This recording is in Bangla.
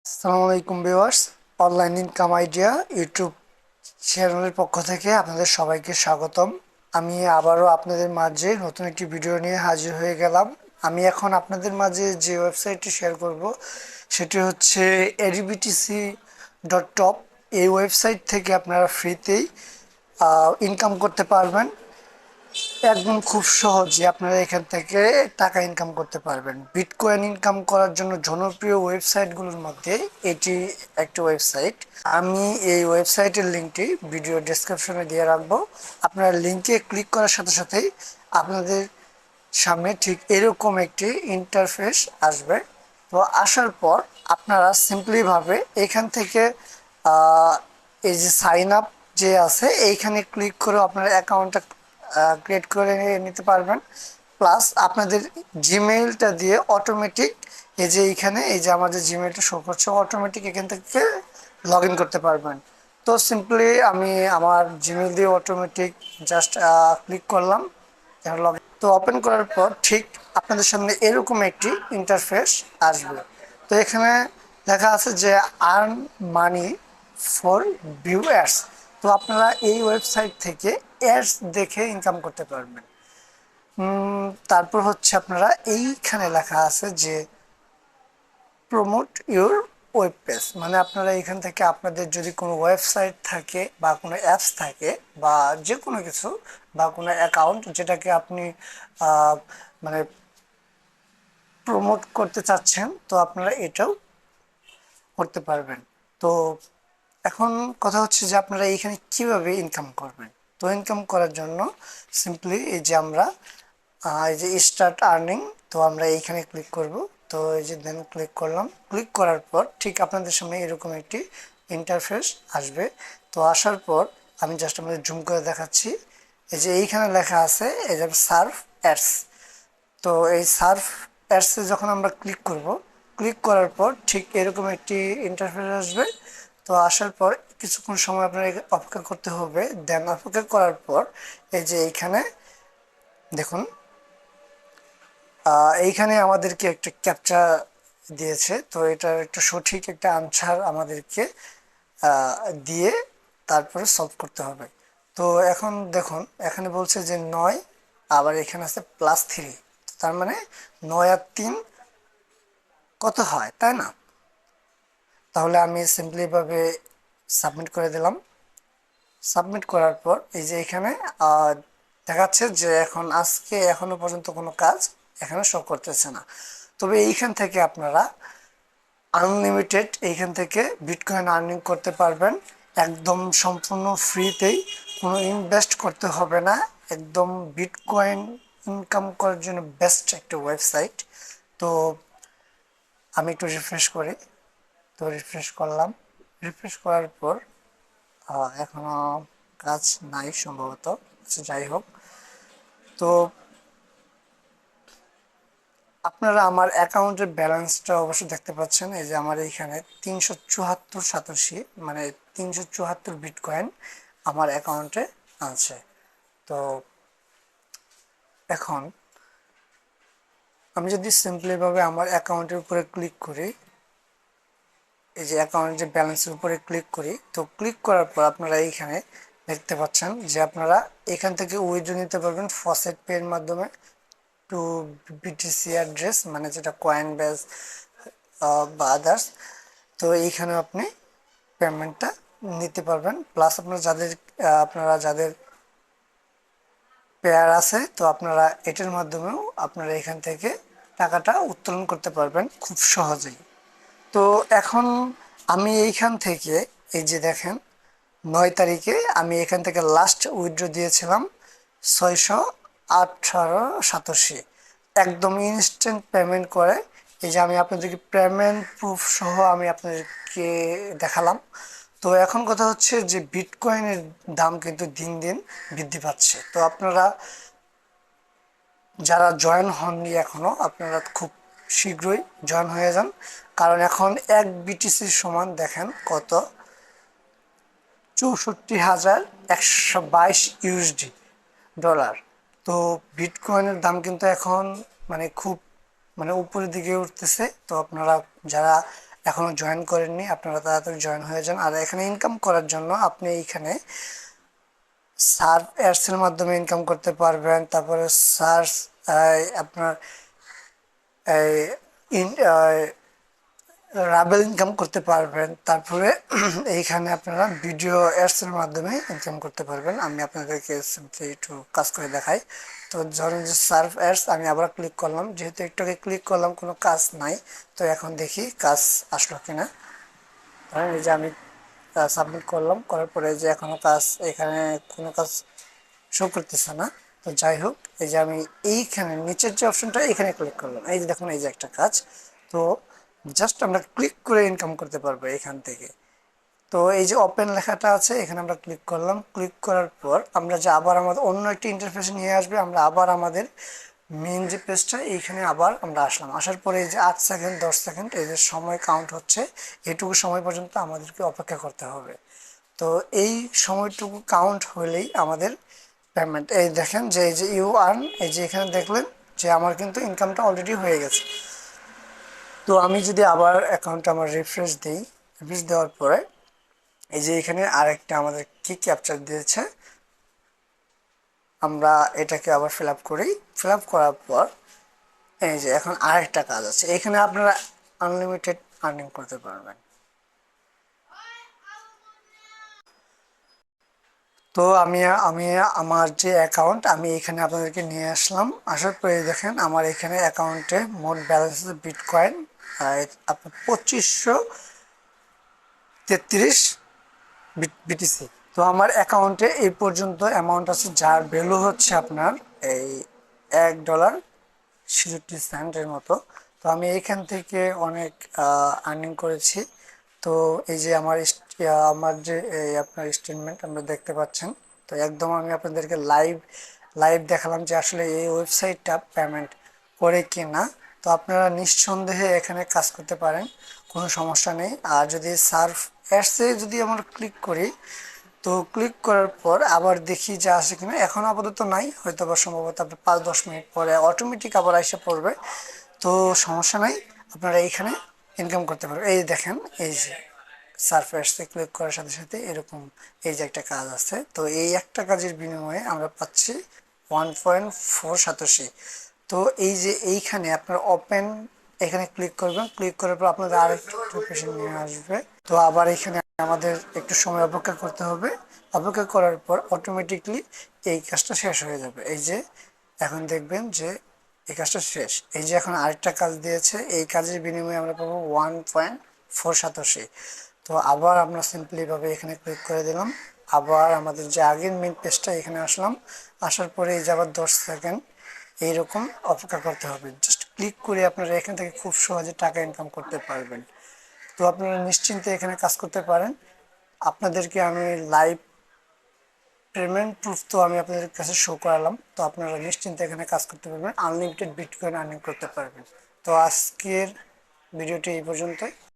আসসালামু আলাইকুম viewers, online income idea YouTube চ্যানেলের পক্ষ থেকে আপনাদের সবাইকে স্বাগতম। আমি আবারও আপনাদের মাঝে নতুন একটি ভিডিও নিয়ে হাজির হয়ে গেলাম। আমি এখন আপনাদের মাঝে যে ওয়েবসাইটটি শেয়ার করব সেটি হচ্ছে adbtc.top। এই ওয়েবসাইট থেকে আপনারা ফ্রিতেই ইনকাম করতে পারবেন। একদম খুব সহজে আপনারা এখান থেকে টাকা ইনকাম করতে পারবেন। বিটকয়েন ইনকাম করার জন্য জনপ্রিয় ওয়েবসাইটগুলোর মধ্যে এটি একটি ওয়েবসাইট। আমি এই ওয়েবসাইটের লিঙ্কটি ভিডিও ডেসক্রিপশনে দিয়ে রাখবো। আপনারা লিঙ্কে ক্লিক করার সাথে সাথেই আপনাদের সামনে ঠিক এরকম একটি ইন্টারফেস আসবে। তো আসার পর আপনারা সিম্পলিভাবে এখান থেকে আহ, এই যে সাইন আপ যে আছে এইখানে ক্লিক করে আপনার অ্যাকাউন্টটা ক্রিয়েট করে নিতে পারবেন। প্লাস আপনাদের জিমেইলটা দিয়ে অটোমেটিক এই যে এইখানে এই যে আমাদের জিমেইলটা শো করছে অটোমেটিক এখান থেকে লগ ইন করতে পারবেন। তো সিম্পলি আমি আমার জিমেইল দিয়ে অটোমেটিক জাস্ট ক্লিক করলাম। তো ওপেন করার পর ঠিক আপনাদের সামনে এরকম একটি ইন্টারফেস আসবে। তো এখানে লেখা আছে যে earn money for view ads. তো আপনারা এই ওয়েবসাইট থেকে অ্যাডস দেখে ইনকাম করতে পারবেন। তারপর হচ্ছে আপনারা এইখানে লেখা আছে যে প্রমোট ইউর ওয়েব পেজ, মানে আপনারা এখান থেকে আপনাদের যদি কোনো ওয়েবসাইট থাকে বা কোনো অ্যাপস থাকে বা যে কোনো কিছু বা কোনো অ্যাকাউন্ট যেটাকে আপনি আহ, মানে প্রমোট করতে চাচ্ছেন, তো আপনারা এটাও করতে পারবেন। তো এখন কথা হচ্ছে যে আপনারা এইখানে কিভাবে ইনকাম করবেন। তো ইনকাম করার জন্য সিম্পলি এই যে আমরা এই যে স্টার্ট আর্নিং, তো আমরা এইখানে ক্লিক করব। তো এই যে দেন ক্লিক করলাম। ক্লিক করার পর ঠিক আপনাদের সামনে এরকম একটি ইন্টারফেস আসবে। তো আসার পর আমি জাস্ট আমাদের জুম করে দেখাচ্ছি। এই যে এইখানে লেখা আছে এই যে সার্ভ অ্যাডস। তো এই সার্ভ অ্যাডসে যখন আমরা ক্লিক করব, ক্লিক করার পর ঠিক এরকম একটি ইন্টারফেস আসবে। তো আসার পর কিছুক্ষণ সময় আপনার অপেক্ষা করতে হবে। দেন অপেক্ষা করার পর এই যে এইখানে দেখুন এইখানে আমাদেরকে একটা ক্যাপচা দিয়েছে। তো এটার একটা সঠিক একটা আনসার আমাদেরকে আহ, দিয়ে তারপরে সলভ করতে হবে। তো এখন দেখুন এখানে বলছে যে 9, আবার এখানে আছে +3। তার মানে 9 আর 3 কত হয়, তাই না? তাহলে আমি সিম্পলি ভাবে সাবমিট করে দিলাম। সাবমিট করার পর এই যে এখানে আহ, দেখাচ্ছে যে এখন আজকে এখনো পর্যন্ত কোনো কাজ এখানে শো করতেছে না। তবে এইখান থেকে আপনারা আনলিমিটেড এইখান থেকে বিটকয়েন আর্নিং করতে পারবেন একদম সম্পূর্ণ ফ্রিতেই। কোনো ইনভেস্ট করতে হবে না। একদম বিটকয়েন ইনকাম করার জন্য বেস্ট একটা ওয়েবসাইট। তো আমি একটু রিফ্রেশ করি। তো রিফ্রেশ করলাম। রিফ্রেশ করার পর এখনো কাজ নাই সম্ভবত। আচ্ছা, যাই হোক। তো আপনারা আমার অ্যাকাউন্টের ব্যালেন্সটা অবশ্যই দেখতে পাচ্ছেন। এই যে আমার এইখানে 374 মানে 374 বিটকয়েন আমার অ্যাকাউন্টে আছে। তো এখন আমি যদি সিম্পলি ভাবে আমার অ্যাকাউন্টের উপরে ক্লিক করি, এই যে অ্যাকাউন্টের ব্যালেন্সের উপরে ক্লিক করি, তো ক্লিক করার পর আপনারা এইখানে দেখতে পাচ্ছেন যে আপনারা এখান থেকে উইথড্র নিতে পারবেন ফসেট পে এর মাধ্যমে টু বিটিসি অ্যাড্রেস, মানে যেটা কয়েন বেস বা আদার্স। তো এইখানে আপনি পেমেন্টটা নিতে পারবেন। প্লাস আপনারা যাদের পেয়ার আছে, তো আপনারা এটার মাধ্যমেও আপনারা এখান থেকে টাকাটা উত্তোলন করতে পারবেন খুব সহজেই। তো এখন আমি এইখান থেকে এই যে দেখেন 9 তারিখে আমি এখান থেকে লাস্ট উইথড্র দিয়েছিলাম 618.87। একদম ইনস্ট্যান্ট পেমেন্ট করে। এই যে আমি আপনাদেরকে পেমেন্ট প্রুফ সহ আমি আপনাদেরকে দেখালাম। তো এখন কথা হচ্ছে যে বিটকয়েনের দাম কিন্তু দিন দিন বৃদ্ধি পাচ্ছে। তো আপনারা যারা জয়েন হননি এখনো, আপনারা খুব শীঘ্রই জয়েন হয়ে যান। কারণ এখন এক বিটিসির সমান দেখেন কত, 64,122 ডলার। তো বিটকয়েনের দাম কিন্তু এখন মানে খুব মানে উপরের দিকে উঠতেছে। তো আপনারা যারা এখনো জয়েন করেননি আপনারা তাড়াতাড়ি জয়েন হয়ে যান। আর এখানে ইনকাম করার জন্য আপনি এইখানে সার্ফ অ্যাডস এর মাধ্যমে ইনকাম করতে পারবেন। তারপরে সার্চ আপনার এই রাবেল ইনকাম করতে পারবেন। তারপরে এইখানে আপনারা ভিডিও অ্যাডস এর মাধ্যমে ইনকাম করতে পারবেন। আমি আপনাদেরকে সিম্পলি একটু কাজ করে দেখাই। তো ধরেন যে সার্ফ অ্যাডস, আমি আবার ক্লিক করলাম, যেহেতু একটু আগে ক্লিক করলাম কোনো কাজ নাই, তো এখন দেখি কাজ আসলো কিনা। ধরেন এই যে আমি সাবমিট করলাম, করার পরে যে এখনো কাজ, এখানে কোনো কাজ শো করতেছে না। তো যাই হোক, এই যে আমি এইখানে নিচের যে অপশনটা এখানে ক্লিক করলাম, এই যে দেখুন এই যে একটা কাজ। তো জাস্ট আমরা ক্লিক করে ইনকাম করতে পারবো এখান থেকে। তো এই যে ওপেন লেখাটা আছে, এখানে আমরা ক্লিক করলাম, ক্লিক করার পর আমরা যে আবার আমাদের অন্য একটি ইন্টারফেসে নিয়ে আসবে, আমরা আবার আমাদের মেন যে পেজটা এইখানে আবার আমরা আসলাম। আসার পরে এই যে 8 সেকেন্ড 10 সেকেন্ড এই যে সময় কাউন্ট হচ্ছে, এটুকু সময় পর্যন্ত আমাদেরকে অপেক্ষা করতে হবে। তো এই সময়টুকু কাউন্ট হলেই আমাদের পেমেন্ট, এই দেখেন যে এই যে ইউ আর্ন, এই যে এখানে দেখলেন যে আমার কিন্তু ইনকামটা অলরেডি হয়ে গেছে। তো আমি যদি আবার অ্যাকাউন্টটা আমার রিফ্রেশ দিই, রিফ্রেশ দেওয়ার পরে এই যে এখানে আরেকটা আমাদের কি ক্যাপচার দিয়েছে, আমরা এটাকে আবার ফিল আপ করি। ফিল আপ করার পর এই যে এখন আরেকটা কাজ আছে, এখানে আপনারা আনলিমিটেড আর্নিং করতে পারবেন। তো আমি আমি আমার যে অ্যাকাউন্ট, আমি এখানে আপনাদেরকে নিয়ে আসলাম। আসার পরে দেখেন আমার এখানে অ্যাকাউন্টে মোট ব্যালেন্স আছে বিটকয়েন আপনার 2533 বিটিসি। তো আমার অ্যাকাউন্টে এই পর্যন্ত অ্যামাউন্ট আছে, যার ভ্যালু হচ্ছে আপনার এই $1.66 মতো। তো আমি এইখান থেকে অনেক আর্নিং করেছি। তো এই যে আমার যে এই আপনার স্টেটমেন্ট আমরা দেখতে পাচ্ছেন। তো একদম আমি আপনাদেরকে লাইভ লাইভ দেখালাম যে আসলে এই ওয়েবসাইটটা পেমেন্ট করে কি না। তো আপনারা নিঃসন্দেহে এখানে কাজ করতে পারেন, কোনো সমস্যা নেই। আর যদি সার্ফ অ্যাডসে যদি আমরা ক্লিক করি, তো ক্লিক করার পর আবার দেখি যে আসে কিনা, এখন আপাতত নাই, হয়তো বা সম্ভবত আপনার 5-10 মিনিট পরে অটোমেটিক আবার এসে পড়বে। তো সমস্যা নাই, আপনারা এইখানে ইনকাম করতে পারবেন। এই দেখেন এই যে সারফেসে ক্লিক করার সাথে সাথে এরকম এই যে একটা কাজ আছে। তো এই একটা কাজের বিনিময়ে আমরা পাচ্ছি 1.4 সাতোশি। তো এই যে এইখানে আপনার ওপেন, এখানে ক্লিক করবেন, ক্লিক করার পর আপনাদের আরেকটু নোটিফিকেশন নিয়ে আসবে। তো আবার এখানে আমাদের একটু সময় অপেক্ষা করতে হবে। অপেক্ষা করার পর অটোমেটিকলি এই কাজটা শেষ হয়ে যাবে। এই যে এখন দেখবেন যে এই কাজটা শেষ। এই যে এখন আরেকটা কাজ দিয়েছে, এই কাজের বিনিময়ে আমরা পাবো 1.4 সাতোশি। তো আবার আমরা সিম্পলি ভাবে এখানে ক্লিক করে দিলাম, আবার আমাদের যে আগের মেন পেজটা এখানে আসলাম। আসার পরে এই যে আবার 10 সেকেন্ড এইরকম অপেক্ষা করতে হবে। জাস্ট ক্লিক করে আপনারা এখান থেকে খুব সহজে টাকা ইনকাম করতে পারবেন। তো আপনারা নিশ্চিন্তে এখানে কাজ করতে পারেন। আপনাদেরকে আমি লাইভ পেমেন্ট প্রুফ তো আমি আপনাদের কাছে শো করালাম। তো আপনারা নিশ্চিন্তে এখানে কাজ করতে পারবেন, আনলিমিটেড বিটকয়েন আর্নিং করতে পারবেন। তো আজকের ভিডিওটি এই পর্যন্তই।